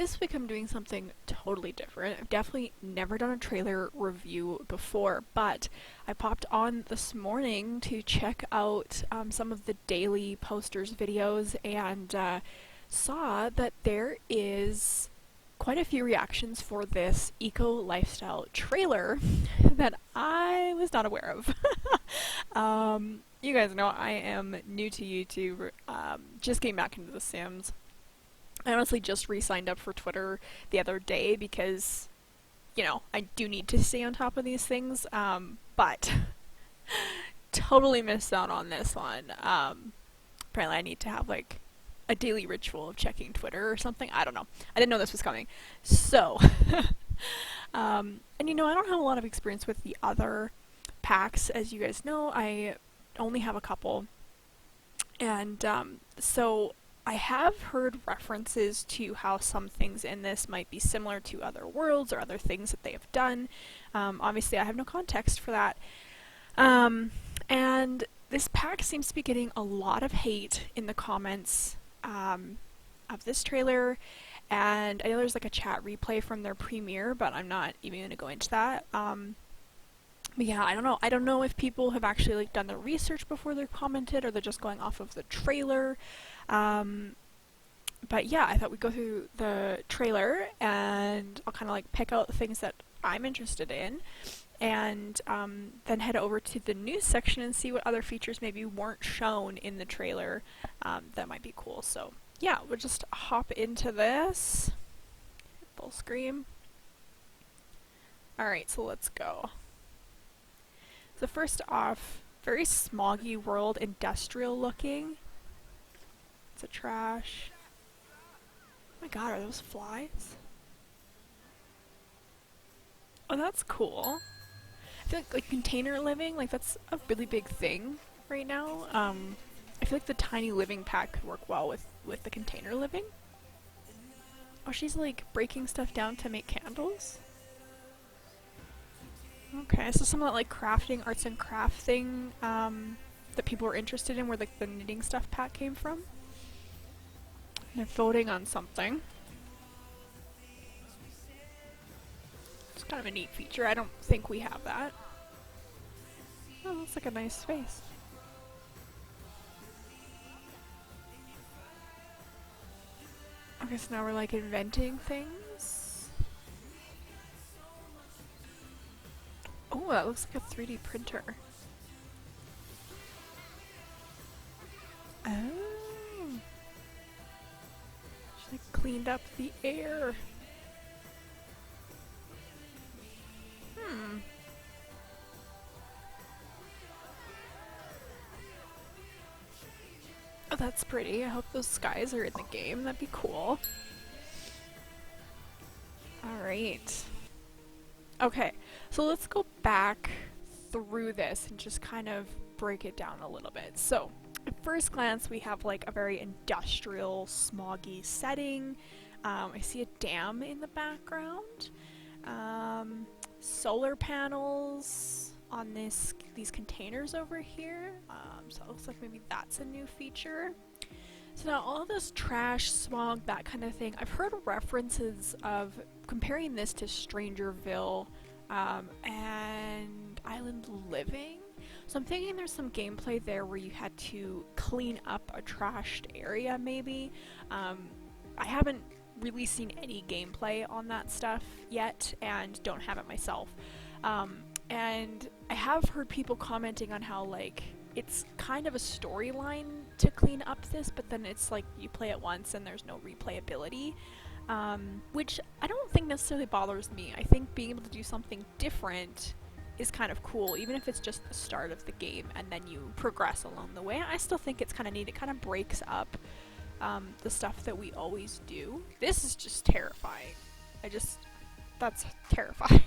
this week I'm doing something totally different. I've definitely never done a trailer review before, but I popped on this morning to check out some of the daily posters videos and saw that there is quite a few reactions for this eco lifestyle trailer that I was not aware of. You guys know I am new to YouTube, just getting back into The Sims. I honestly just re-signed up for Twitter the other day because, you know, I do need to stay on top of these things, but totally missed out on this one. Apparently I need to have, like, a daily ritual of checking Twitter or something. I don't know. I didn't know this was coming. So, and you know, I don't have a lot of experience with the other packs. As you guys know, I only have a couple. And so I have heard references to how some things in this might be similar to other worlds or other things that they have done. Obviously, I have no context for that. And this pack seems to be getting a lot of hate in the comments of this trailer. And I know there's like a chat replay from their premiere, but I'm not even going to go into that. But yeah, I don't know. I don't know if people have actually like done their research before they're commented, or they're just going off of the trailer. But yeah, I thought we'd go through the trailer and I'll kind of like pick out the things that I'm interested in, and then head over to the news section and see what other features maybe weren't shown in the trailer that might be cool. So yeah, we'll just hop into this. Full screen. Alright, so let's go. So first off, very smoggy world, industrial looking. It's a trash. Oh my god, are those flies? Oh, that's cool. I feel like container living, like that's a really big thing right now. I feel like the tiny living pack could work well with the container living. Oh, she's like breaking stuff down to make candles? Okay, so some of that like crafting, arts and craft thing that people were interested in, where like the knitting stuff pack came from. They're voting on something. It's kind of a neat feature. I don't think we have that. Oh, looks like a nice space. Okay, so now we're like inventing things. Oh, that looks like a 3D printer. Oh. She like cleaned up the air. Oh, that's pretty. I hope those skies are in the game. That'd be cool. Alright. Okay, so let's go back through this and just kind of break it down a little bit. So, at first glance, we have like a very industrial, smoggy setting. I see a dam in the background. Solar panels on these containers over here. So it looks like maybe that's a new feature. So now all this trash, smog, that kind of thing, I've heard references of comparing this to Strangerville and Island Living. So I'm thinking there's some gameplay there where you had to clean up a trashed area maybe. I haven't really seen any gameplay on that stuff yet and don't have it myself. And I have heard people commenting on how like it's kind of a storyline to clean up this, but then it's like you play it once and there's no replayability, which I don't think necessarily bothers me. I think being able to do something different is kind of cool, even if it's just the start of the game and then you progress along the way. I still think it's kind of neat. It kind of breaks up the stuff that we always do. This is just terrifying. That's terrifying.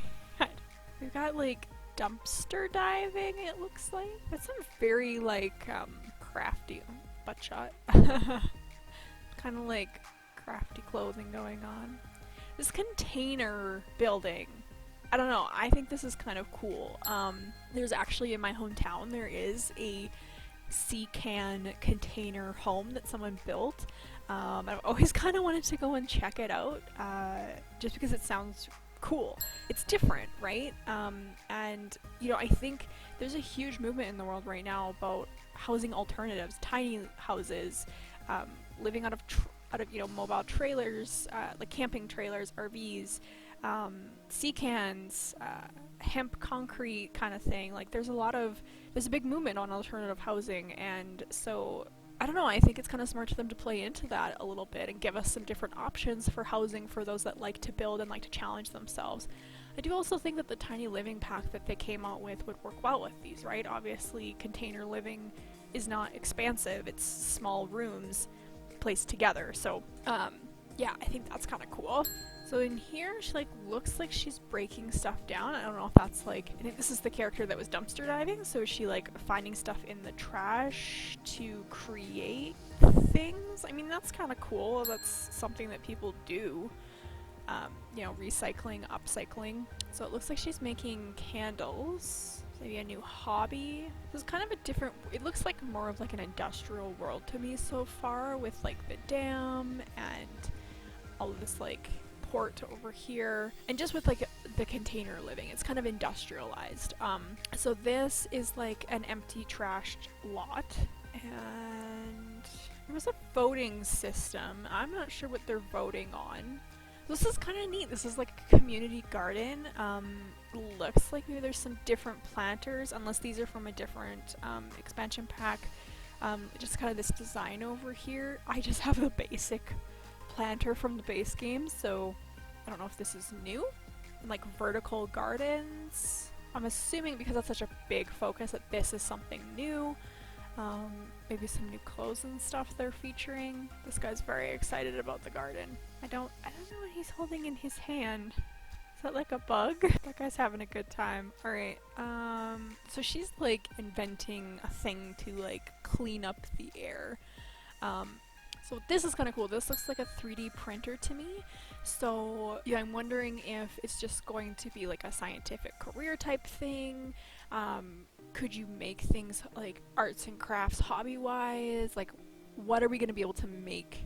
We've got like dumpster diving, it looks like. That's some very like crafty butt shot. Kind of like crafty clothing going on. This container building, I don't know, I think this is kind of cool. There's actually in my hometown there is a sea can container home that someone built. I've always kind of wanted to go and check it out, just because it sounds cool. It's different, right? And you know, I think there's a huge movement in the world right now about housing alternatives, tiny houses, living out of you know, mobile trailers, like camping trailers, RVs, sea cans, hemp concrete kind of thing. Like there's a big movement on alternative housing, and so I don't know, I think it's kind of smart for them to play into that a little bit and give us some different options for housing for those that like to build and like to challenge themselves. I do also think that the tiny living pack that they came out with would work well with these, right? Obviously, container living is not expansive, it's small rooms placed together, so yeah, I think that's kind of cool. So in here, she like looks like she's breaking stuff down. I don't know if that's like, I think this is the character that was dumpster diving, so is she like finding stuff in the trash to create things? I mean, that's kind of cool. That's something that people do. You know, recycling, upcycling. So it looks like she's making candles. Maybe a new hobby. This is kind of a different, it looks like more of like an industrial world to me so far, with like the dam and all of this like port over here, and just with like the container living, it's kind of industrialized. So this is like an empty trashed lot, and there was a voting system. I'm not sure what they're voting on. This is kind of neat. This is like a community garden. Looks like maybe there's some different planters, unless these are from a different expansion pack. Just kind of this design over here. I just have the basic planter from the base game, so I don't know if this is new. And like vertical gardens, I'm assuming because that's such a big focus that this is something new. Maybe some new clothes and stuff they're featuring. This guy's very excited about the garden. I don't know what he's holding in his hand. Is that like a bug? That guy's having a good time. Alright, so she's like inventing a thing to like clean up the air. So this is kind of cool. This looks like a 3D printer to me. So yeah, I'm wondering if it's just going to be like a scientific career type thing. Could you make things like arts and crafts hobby-wise? Like, what are we going to be able to make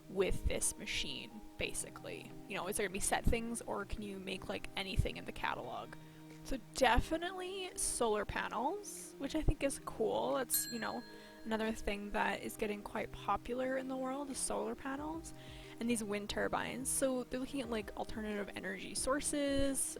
with this machine, basically? You know, is there going to be set things, or can you make like anything in the catalog? So definitely solar panels, which I think is cool. That's, you know, another thing that is getting quite popular in the world is solar panels. And these wind turbines. So they're looking at like alternative energy sources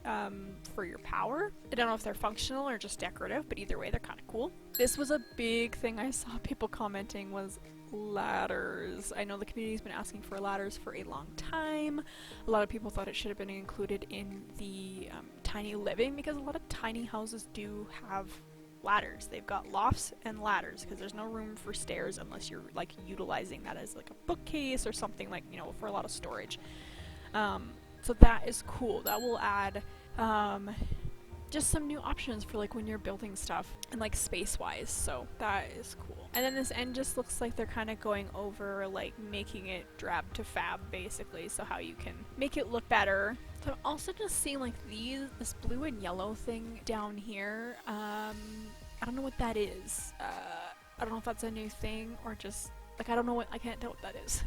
for your power. I don't know if they're functional or just decorative, but either way they're kind of cool. This was a big thing I saw people commenting, was ladders. I know the community's been asking for ladders for a long time. A lot of people thought it should have been included in the tiny living, because a lot of tiny houses do have ladders. They've got lofts and ladders because there's no room for stairs unless you're like utilizing that as like a bookcase or something, like, you know, for a lot of storage. So that is cool. That will add just some new options for like when you're building stuff and like space wise, so that is cool. And then this end just looks like they're kind of going over like making it drab to fab, basically, so how you can make it look better. So I'm also just seeing like this blue and yellow thing down here. I don't know what that is. I don't know if that's a new thing or just like, I can't tell what that is.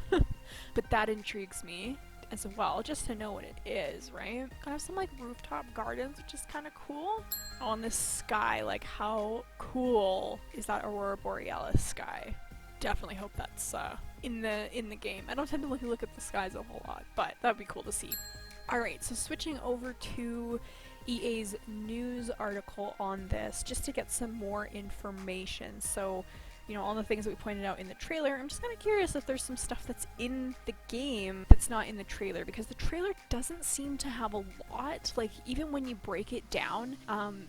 But that intrigues me as well, just to know what it is, right? I have some like rooftop gardens, which is kind of cool. On this sky, like how cool is that Aurora Borealis sky? Definitely hope that's in the game. I don't tend to look at the skies a whole lot, but that would be cool to see. Alright, so switching over to EA's news article on this, just to get some more information. So, you know, all the things that we pointed out in the trailer, I'm just kind of curious if there's some stuff that's in the game that's not in the trailer, because the trailer doesn't seem to have a lot. Like, even when you break it down,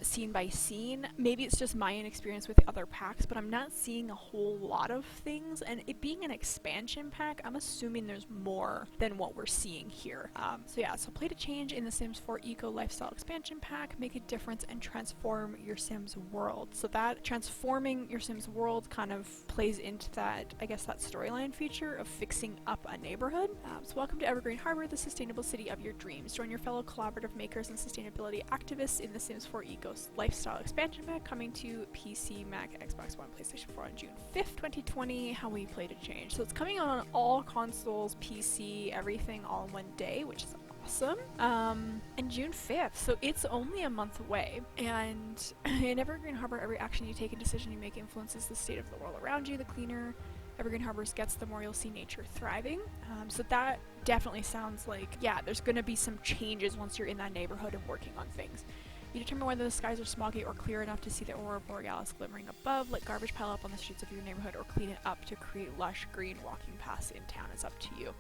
scene by scene, maybe it's just my inexperience with the other packs, but I'm not seeing a whole lot of things, and it being an expansion pack, I'm assuming there's more than what we're seeing here. So yeah, so play to change in the Sims 4 Eco Lifestyle Expansion Pack, make a difference and transform your Sims world. So that transforming your Sims world kind kind of plays into that, I guess, that storyline feature of fixing up a neighborhood. So welcome to Evergreen Harbor, the sustainable city of your dreams. Join your fellow collaborative makers and sustainability activists in the Sims 4 Eco Lifestyle expansion pack, coming to PC, Mac, Xbox One, PlayStation 4 on June 5th, 2020. How we play to change. So it's coming out on all consoles, PC, everything all in one day, which is awesome. And June 5th, so it's only a month away. And in Evergreen Harbor, every action you take and decision you make influences the state of the world around you. The cleaner Evergreen Harbors gets, the more you'll see nature thriving. So that definitely sounds like, yeah, there's going to be some changes once you're in that neighborhood and working on things. You determine whether the skies are smoggy or clear enough to see the aurora borealis glimmering above. Let garbage pile up on the streets of your neighborhood or clean it up to create lush green walking paths in town. It's up to you.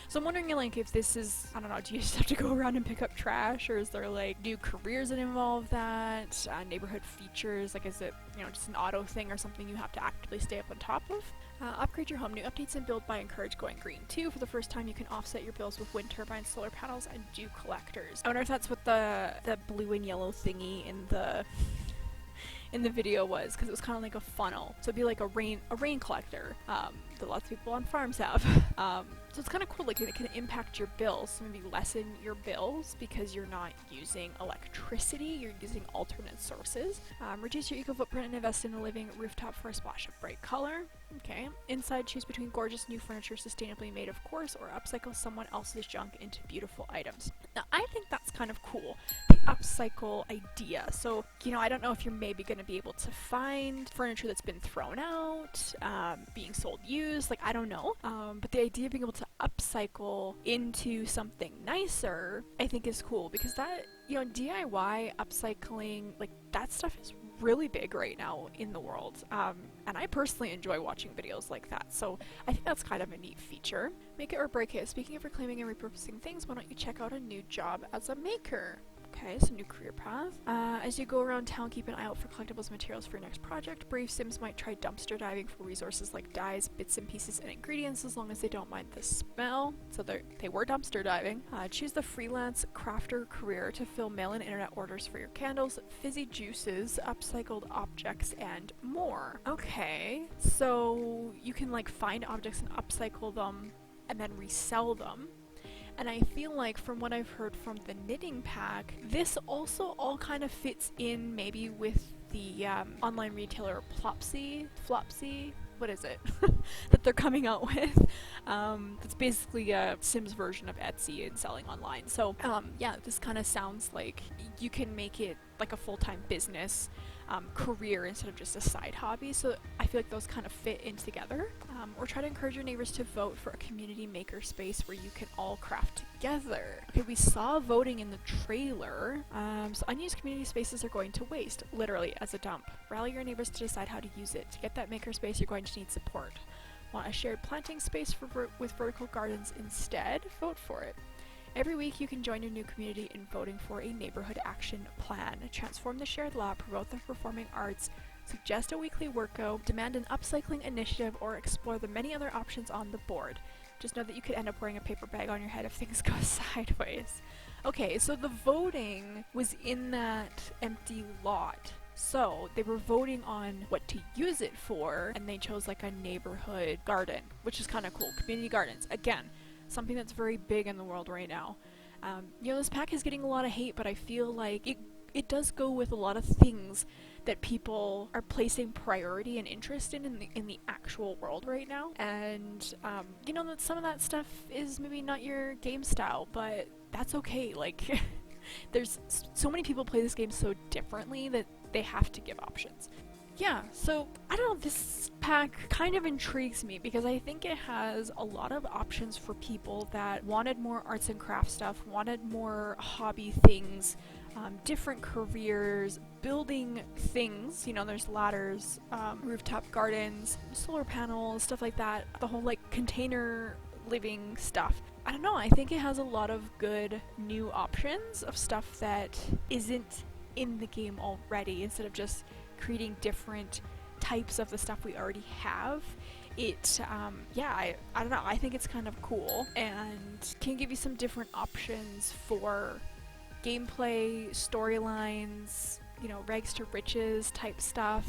So I'm wondering, like, if this is, I don't know, do you just have to go around and pick up trash, or is there like new careers that involve that, neighborhood features, like is it, you know, just an auto thing or something you have to actively stay up on top of? Upgrade your home. New updates and build by Encourage Going Green 2. For the first time, you can offset your bills with wind turbines, solar panels, and dew collectors. I wonder if that's what the blue and yellow thingy in the video was, because it was kind of like a funnel. So it'd be like a rain collector that lots of people on farms have. So it's kind of cool, like it can impact your bills, so maybe lessen your bills because you're not using electricity, you're using alternate sources. Reduce your eco footprint and invest in a living rooftop for a splash of bright color. Okay. Inside, choose between gorgeous new furniture sustainably made, of course, or upcycle someone else's junk into beautiful items. Now, I think that's kind of cool, the upcycle idea. So, you know, I don't know if you're maybe going to be able to find furniture that's been thrown out, being sold used, like, I don't know. But the idea of being able to upcycle into something nicer, I think is cool, because that, you know, DIY upcycling, like, that stuff is really big right now in the world, and I personally enjoy watching videos like that, so I think that's kind of a neat feature. Make it or break it. Speaking of reclaiming and repurposing things, why don't you check out a new job as a maker? Okay, so new career path. As you go around town, keep an eye out for collectibles and materials for your next project. Brave Sims might try dumpster diving for resources like dyes, bits and pieces, and ingredients, as long as they don't mind the smell. So they were dumpster diving. Choose the freelance crafter career to fill mail-in internet orders for your candles, fizzy juices, upcycled objects, and more. Okay, so you can like find objects and upcycle them and then resell them. And I feel like, from what I've heard from the knitting pack, this also all kind of fits in maybe with the online retailer Flopsy, what is it, that they're coming out with. It's basically a Sims version of Etsy and selling online. So yeah, this kind of sounds like you can make it like a full-time business career instead of just a side hobby, so I feel like those kind of fit in together. Or try to encourage your neighbors to vote for a community maker space where you can all craft together. Okay, we saw voting in the trailer. So unused community spaces are going to waste, literally as a dump. Rally your neighbors to decide how to use it. To get that maker space, you're going to need support. Want a shared planting space with vertical gardens instead? Vote for it. Every week you can join your new community in voting for a neighborhood action plan. Transform the shared lot, promote the performing arts, suggest a weekly workout, demand an upcycling initiative, or explore the many other options on the board. Just know that you could end up wearing a paper bag on your head if things go sideways. Okay, so the voting was in that empty lot. So they were voting on what to use it for, and they chose like a neighborhood garden, which is kind of cool. Community gardens, again, something that's very big in the world right now. You know, this pack is getting a lot of hate, but I feel like it does go with a lot of things that people are placing priority and interest in the actual world right now. And you know, that some of that stuff is maybe not your game style, but that's okay. Like, there's so many people play this game so differently that they have to give options. Yeah, so I don't know, this pack kind of intrigues me because I think it has a lot of options for people that wanted more arts and crafts stuff, wanted more hobby things, different careers, building things. You know, there's ladders, rooftop gardens, solar panels, stuff like that, the whole like container living stuff. I don't know, I think it has a lot of good new options of stuff that isn't in the game already, instead of just creating different types of the stuff we already have. It, yeah, I don't know, I think it's kind of cool and can give you some different options for gameplay, storylines, you know, rags to riches type stuff.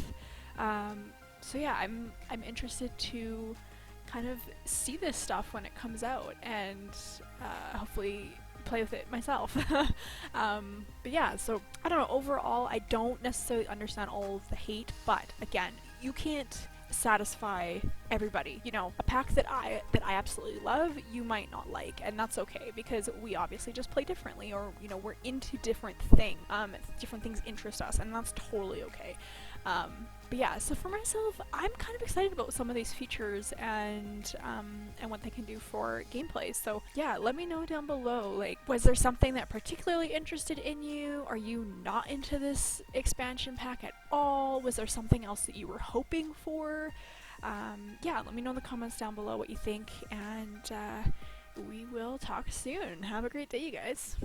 So yeah, I'm interested to kind of see this stuff when it comes out, and hopefully play with it myself. But yeah, so I don't know. Overall, I don't necessarily understand all of the hate, but again, you can't satisfy everybody. You know, a pack that I absolutely love, you might not like, and that's okay because we obviously just play differently, or you know, we're into different things. Different things interest us, and that's totally okay. But yeah, so for myself, I'm kind of excited about some of these features and what they can do for gameplay. So yeah, let me know down below, like, was there something that particularly interested in you? Are you not into this expansion pack at all? Was there something else that you were hoping for? Yeah, let me know in the comments down below what you think, and we will talk soon. Have a great day, you guys.